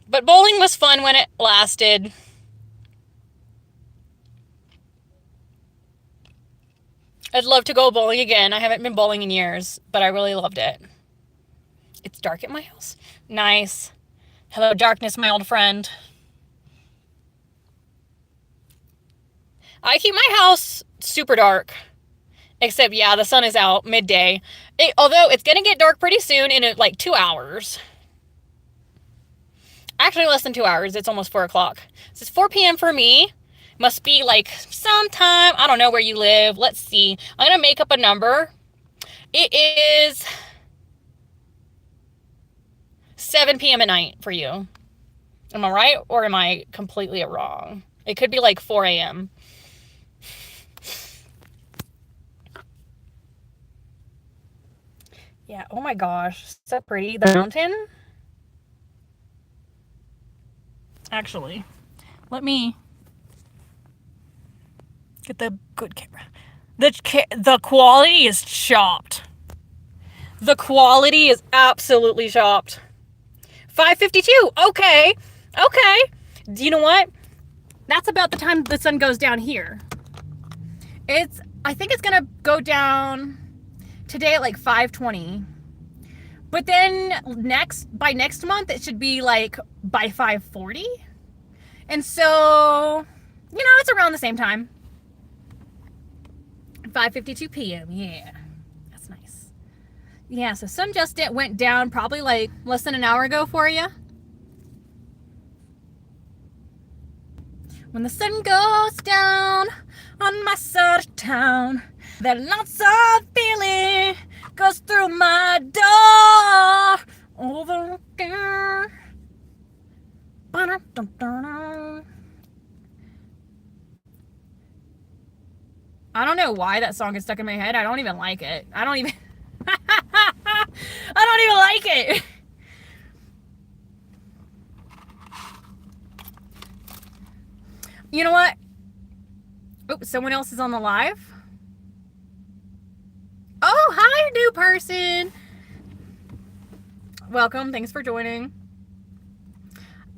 But bowling was fun when it lasted. I'd love to go bowling again. I haven't been bowling in years, but I really loved it. It's dark at my house. Nice. Hello, darkness, my old friend. I keep my house super dark. Except, yeah, the sun is out midday. Although, it's going to get dark pretty soon in like 2 hours. Actually, less than 2 hours. It's almost 4 o'clock. So it's 4 p.m. for me. Must be like sometime. I don't know where you live. Let's see. I'm going to make up a number. It is 7 p.m. at night for you. Am I right? Or am I completely wrong? It could be like 4 a.m. Yeah, oh my gosh. So pretty. The mountain. Actually, let me get the good camera. The quality is chopped. The quality is absolutely chopped. 5:52. Okay. You know what? That's about the time the sun goes down here. I think it's gonna go down today at like 5:20. But then by next month it should be like by 5:40. And so, you know, it's around the same time. 5:52 p.m. Yeah. That's nice. Yeah, so sun just went down probably like less than an hour ago for you. When the sun goes down on my side of town, that lonesome feeling goes through my door. Over again. I don't know why that song is stuck in my head. I don't even like it. I don't even like it. You know what? Oh, someone else is on the live. Oh, hi, new person. Welcome. Thanks for joining.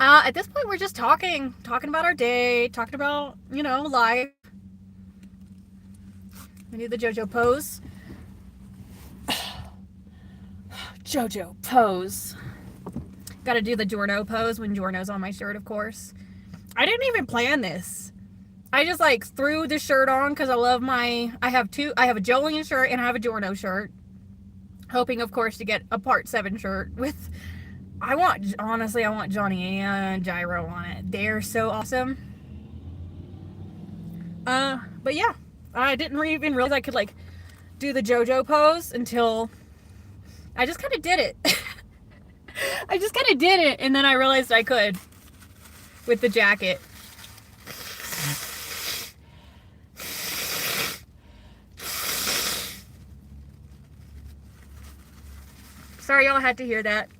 At this point, we're just talking about our day, talking about, you know, life. We do the JoJo pose. JoJo pose. Got to do the Giorno pose when Giorno's on my shirt, of course. I didn't even plan this. I just like threw the shirt on because I love I have a Jolene shirt and I have a Giorno shirt. Hoping, of course, to get a part 7 shirt with, honestly, I want Johnny and Gyro on it. They're so awesome. But yeah, I didn't even realize I could like do the JoJo pose until I just kind of did it. I just kind of did it, and then I realized I could with the jacket. Sorry y'all had to hear that.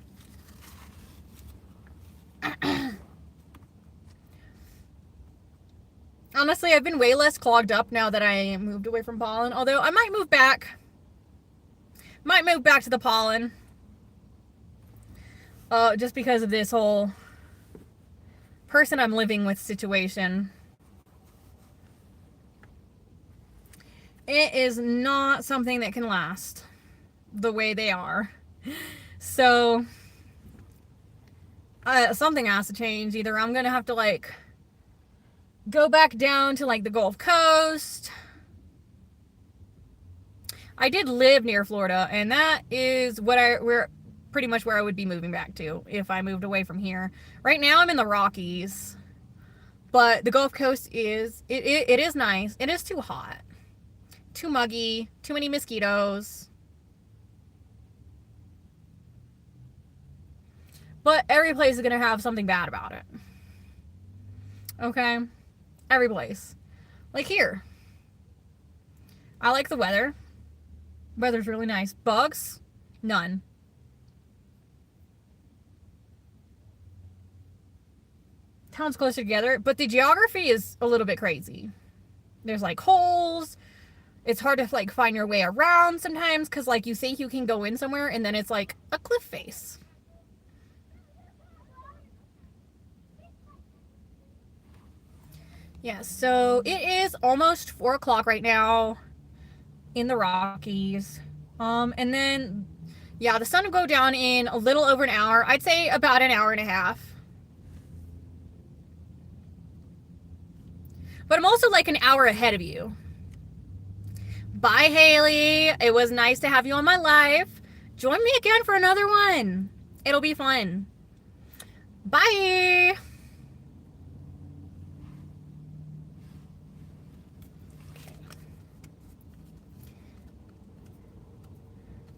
Honestly, I've been way less clogged up now that I moved away from pollen. Although I might move back. Might move back to the pollen. Just because of this whole person I'm living with situation. It is not something that can last the way they are. So, something has to change. Either I'm gonna have to like go back down to like the Gulf Coast. I did live near Florida, and that is where pretty much where I would be moving back to if I moved away from here. Right now I'm in the Rockies, but the Gulf Coast is it is nice. It is too hot, too muggy, too many mosquitoes. But every place is gonna have something bad about it. Okay, every place. Like here, I like the weather. Weather's really nice. Bugs, none. Towns closer together, but the geography is a little bit crazy. There's like holes. It's hard to like find your way around sometimes because like you think you can go in somewhere and then it's like a cliff face. Yeah, so it is almost 4 o'clock right now in the Rockies. And then, yeah, the sun will go down in a little over an hour. I'd say about an hour and a half. But I'm also like an hour ahead of you. Bye, Haley. It was nice to have you on my live. Join me again for another one. It'll be fun. Bye.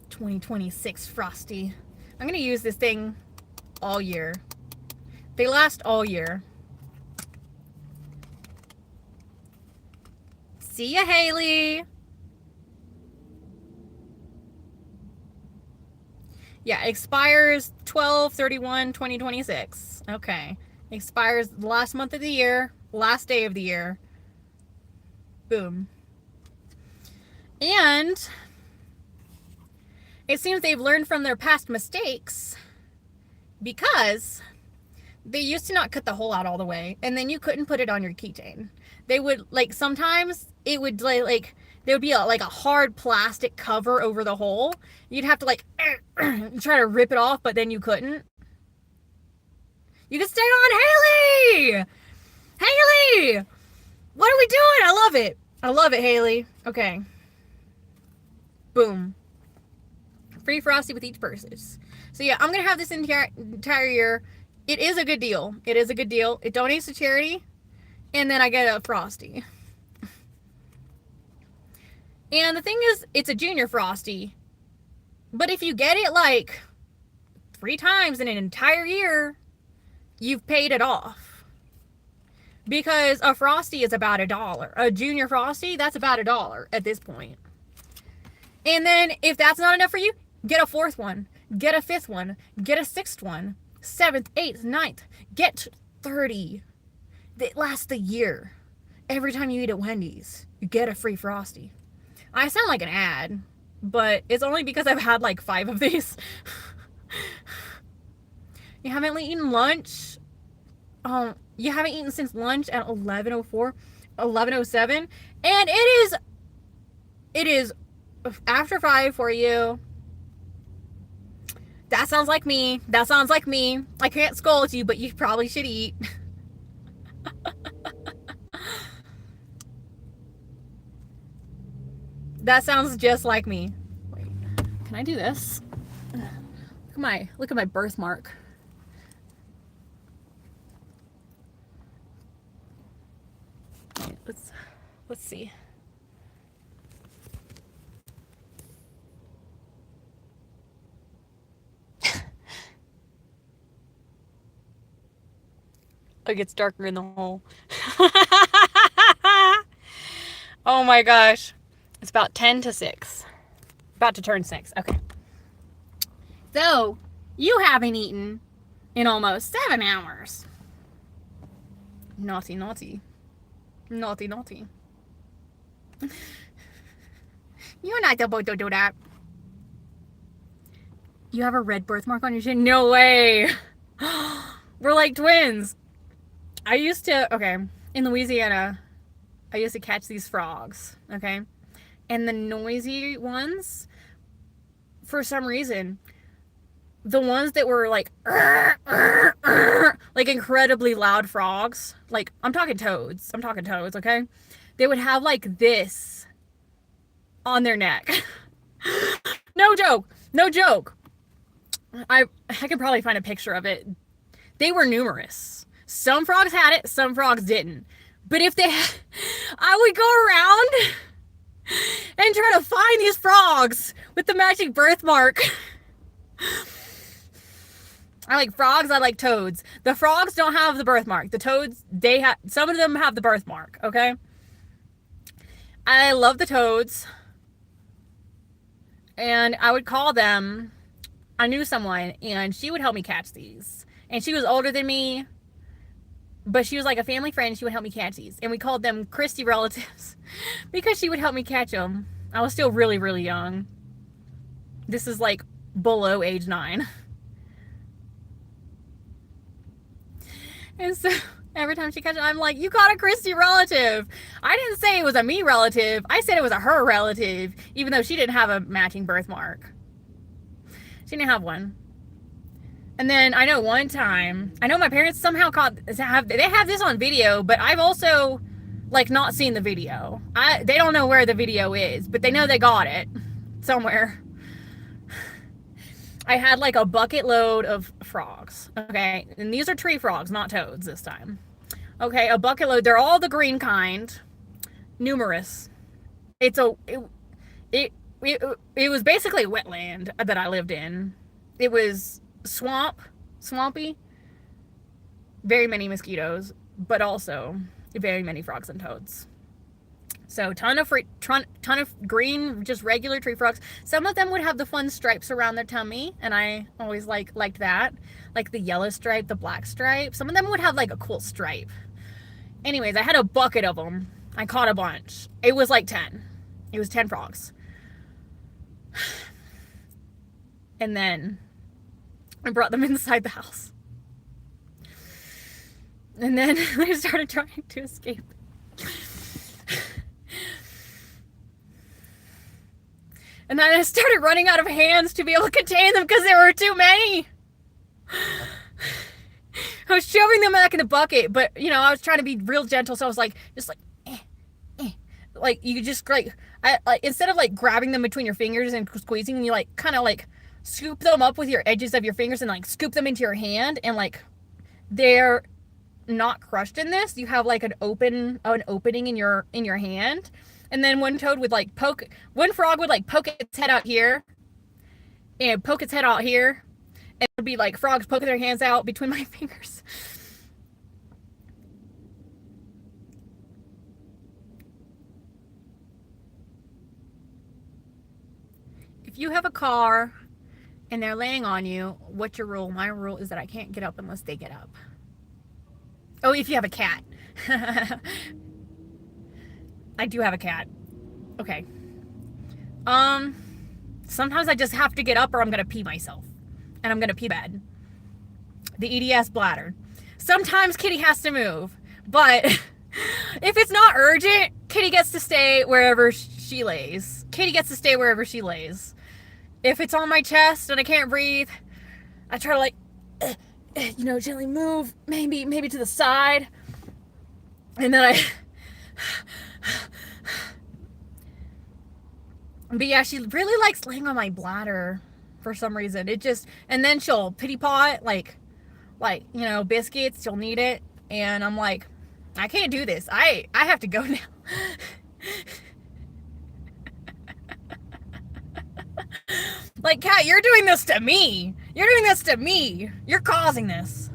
2026 Frosty. I'm gonna use this thing all year. They last all year. See ya, Haley. Yeah, expires 12/31/2026. Okay. Expires the last month of the year, last day of the year. Boom. And it seems they've learned from their past mistakes because they used to not cut the hole out all the way and then you couldn't put it on your keychain. They would like sometimes it would like there would be like a hard plastic cover over the hole. You'd have to like try to rip it off, but then you couldn't. You can stay on, Haley! Haley! What are we doing? I love it. I love it, Haley. Okay. Boom. Free Frosty with each purchase. So yeah, I'm gonna have this entire year. It is a good deal. It is a good deal. It donates to charity, and then I get a Frosty. And the thing is, it's a junior Frosty. But if you get it like 3 times in an entire year, you've paid it off. Because a Frosty is about $1. A junior Frosty, that's about $1 at this point. And then if that's not enough for you, get a 4th one, get a 5th one, get a 6th one, 7th, 8th, 9th, get 30. That lasts a year. Every time you eat at Wendy's, you get a free Frosty. I sound like an ad, but it's only because I've had like 5 of these. You haven't eaten lunch? You haven't eaten since lunch at 11:04, 11:07, and it is after 5 for you. That sounds like me. That sounds like me. I can't scold you, but you probably should eat. That sounds just like me. Wait, can I do this? Look at my birthmark. Wait, let's see. It gets darker in the hole. Oh my gosh. It's about 10 to 6. About to turn 6. Okay. So, you haven't eaten in almost 7 hours. Naughty, naughty. Naughty, naughty. You're not supposed to do that. You have a red birthmark on your chin? No way. We're like twins. I used to, okay, in Louisiana, I used to catch these frogs, okay? And the noisy ones, for some reason, the ones that were like incredibly loud frogs, like I'm talking toads, okay? They would have like this on their neck. No joke, no joke. I could probably find a picture of it. They were numerous. Some frogs had it, some frogs didn't. But if they had, I would go around and try to find these frogs with the matching birthmark. I like frogs, I like toads. The frogs don't have the birthmark. The toads, they have, some of them have the birthmark, okay? I love the toads. And I would call them. I knew someone, and she would help me catch these. And she was older than me, but she was like a family friend. She would help me catch these. And we called them Christy relatives because she would help me catch them. I was still really, really young. This is like below age 9. And so every time she catches it, I'm like, you got a Christy relative. I didn't say it was a me relative. I said it was a her relative, even though she didn't have a matching birthmark. She didn't have one. And then I know one time, I know my parents somehow they have this on video, but I've also like not seen the video. They don't know where the video is, but they know they got it somewhere. I had like a bucket load of frogs, okay? And these are tree frogs, not toads this time. Okay, a bucket load. They're all the green kind. Numerous. It was basically wetland that I lived in. It was swampy, very many mosquitoes, but also very many frogs and toads. So ton of green, just regular tree frogs. Some of them would have the fun stripes around their tummy, and I always liked that, like the yellow stripe, the black stripe. Some of them would have like a cool stripe. Anyways, I had a bucket of them. I caught a bunch. It was like 10. It was 10 frogs. And then I brought them inside the house. And then they started trying to escape. And then I started running out of hands to be able to contain them because there were too many. I was shoving them back in the bucket, but you know, I was trying to be real gentle, so I was like, just like, like you just like, instead of like grabbing them between your fingers and squeezing, you like kind of like scoop them up with your edges of your fingers and like scoop them into your hand, and like they're not crushed in this. You have like an opening in your hand. And then one frog would like poke its head out here, and poke its head out here, and it would be like frogs poking their hands out between my fingers. If you have a car and they're laying on you, what's your rule? My rule is that I can't get up unless they get up. Oh, if you have a cat. I do have a cat. Okay. Sometimes I just have to get up or I'm gonna pee myself. And I'm gonna pee bed. The EDS bladder. Sometimes Kitty has to move. But if it's not urgent, Kitty gets to stay wherever she lays. Kitty gets to stay wherever she lays. If it's on my chest and I can't breathe, I try to like, gently move, maybe to the side. And then but yeah, she really likes laying on my bladder for some reason. And then she'll pity paw it, like, biscuits, she'll need it. And I'm like, I can't do this. I have to go now. Like, Kat, you're doing this to me. You're doing this to me. You're causing this.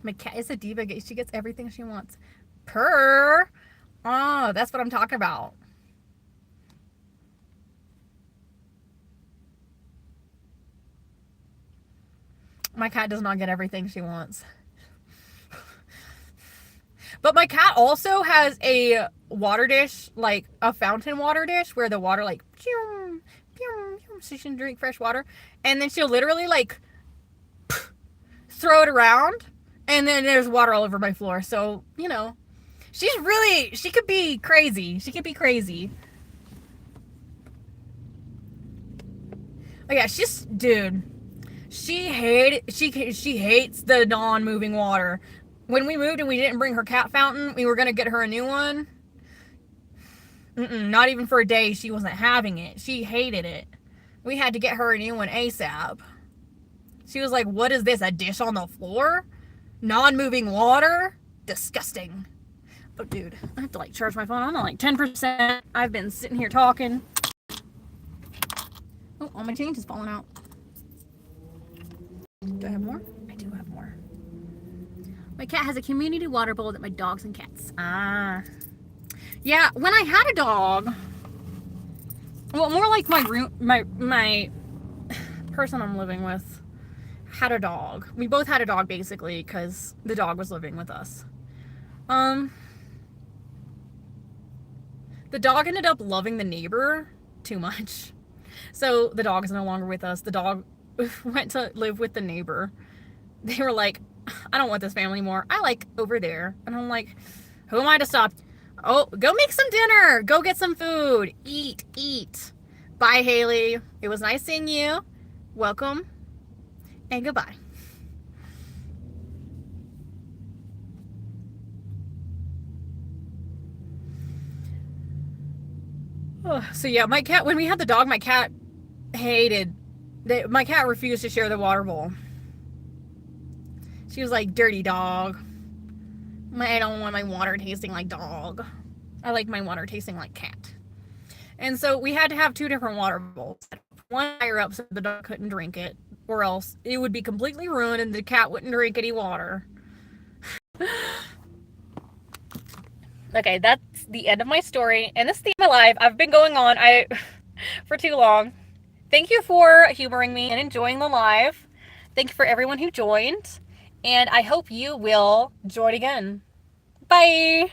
My cat is a diva. She gets everything she wants. Purr. Oh, that's what I'm talking about. My cat does not get everything she wants. But my cat also has a water dish, like a fountain water dish, where the water like, pew, pew, pew, so she can drink fresh water. And then she'll literally like throw it around, and then there's water all over my floor. So, you know, she could be crazy. She could be crazy. Oh yeah, dude, she hates the non-moving water. When we moved and we didn't bring her cat fountain, we were gonna get her a new one. Not even for a day, she wasn't having it. She hated it. We had to get her a new one ASAP. She was like, what is this, a dish on the floor? Non-moving water? Disgusting. Oh, dude, I have to like charge my phone. I'm on like 10%. I've been sitting here talking. Oh, all my change is falling out. Do I have more? I do have more. My cat has a community water bowl that my dogs and cats. Ah. Yeah, when I had a dog, well, more like my person I'm living with had a dog. We both had a dog basically because the dog was living with us. The dog ended up loving the neighbor too much. So the dog is no longer with us. The dog went to live with the neighbor. They were like, I don't want this family anymore. I like over there. And I'm like, who am I to stop? Oh, go make some dinner. Go get some food. Eat. Bye, Haley. It was nice seeing you. Welcome. And goodbye. Oh, so yeah, my cat, when we had the dog, my cat my cat refused to share the water bowl. She was like, dirty dog. I don't want my water tasting like dog. I like my water tasting like cat. And so we had to have 2 different water bowls. One higher up so the dog couldn't drink it, or else it would be completely ruined and the cat wouldn't drink any water. Okay, that's the end of my story, and this is the end of my life. I've been going on for too long. Thank you for humoring me and enjoying the live. Thank you for everyone who joined, and I hope you will join again. Bye!